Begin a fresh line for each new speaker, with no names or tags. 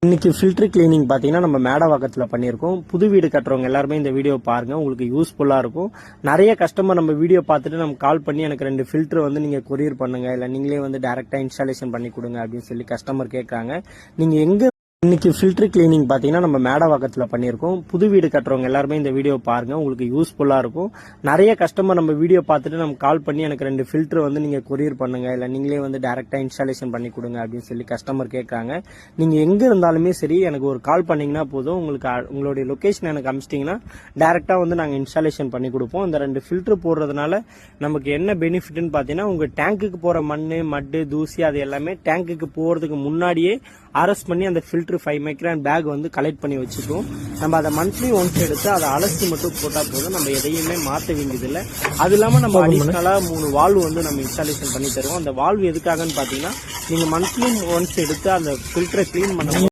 இன்னைக்கு filter cleaning பார்த்தீங்கன்னா நம்ம மேடவாக்கத்தில் பண்ணியிருக்கோம். புது வீடு கட்டுறவங்க எல்லாருமே இந்த வீடியோ பாருங்க, உங்களுக்கு யூஸ்ஃபுல்லாக இருக்கும். நிறைய கஸ்டமர் நம்ம வீடியோ பார்த்துட்டு நம்ம கால் பண்ணி எனக்கு 2 ஃபில்டர் வந்து நீங்கள் கொரியர் பண்ணுங்க, இல்லை நீங்களே வந்து டைரெக்டாக இன்ஸ்டாலேஷன் பண்ணி கொடுங்க அப்படின்னு சொல்லி கஸ்டமர் கேட்குறாங்க. நீங்கள் எங்கே இன்னைக்கு ஃபில்டர் கிளீனிங் பார்த்தீங்கன்னா நம்ம மேடவாக்கத்தில் பண்ணியிருக்கோம். புது வீடு கட்டுறவங்க எல்லாருமே இந்த வீடியோ பாருங்க, உங்களுக்கு யூஸ்ஃபுல்லாக இருக்கும். நிறைய கஸ்டமர் நம்ம வீடியோ பார்த்துட்டு நம்ம கால் பண்ணி எனக்கு 2 ஃபில்டர் வந்து நீங்கள் கொரியர் பண்ணுங்க, இல்லை நீங்களே வந்து டைரெக்டாக இன்ஸ்டாலேஷன் பண்ணி கொடுங்க அப்படின்னு சொல்லி கஸ்டமர் கேட்குறாங்க. நீங்கள் எங்கே இருந்தாலுமே சரி எனக்கு ஒரு கால் பண்ணிங்கன்னா போதும், உங்களுடைய லொக்கேஷன் எனக்கு அனுப்பிச்சிட்டிங்கன்னா டைரெக்டாக வந்து நாங்கள் இன்ஸ்டாலேஷன் பண்ணி கொடுப்போம். இந்த 2 ஃபில்டர் போடுறதுனால நமக்கு என்ன பெனிஃபிட்னு பார்த்தீங்கன்னா, உங்கள் டேங்க்குக்கு போகிற மட்டு தூசி அது எல்லாமே டேங்க்குக்கு போகிறதுக்கு முன்னாடியே அரெஸ்ட் பண்ணி அந்த ஃபில்டர் 5 மைக்ரான் பேக் வந்து கலெக்ட் பண்ணி வச்சுக்கோம். நம்ம அதை மந்த்லி ஒன்ஸ் எடுத்து அதை அலசி மட்டும் போட்டால் போதும், நம்ம எதையுமே மாற்ற வேண்டியதில்லை. அது இல்லாமல் நம்ம அடிஷ்னலாக 3 வால்வு வந்து நம்ம இன்ஸ்டாலேஷன் பண்ணி தருவோம். அந்த வால்வு எதுக்காகன்னு பார்த்தீங்கன்னா, நீங்கள் மந்த்லி ஒன்ஸ் எடுத்து அந்த ஃபில்டரை க்ளீன் பண்ண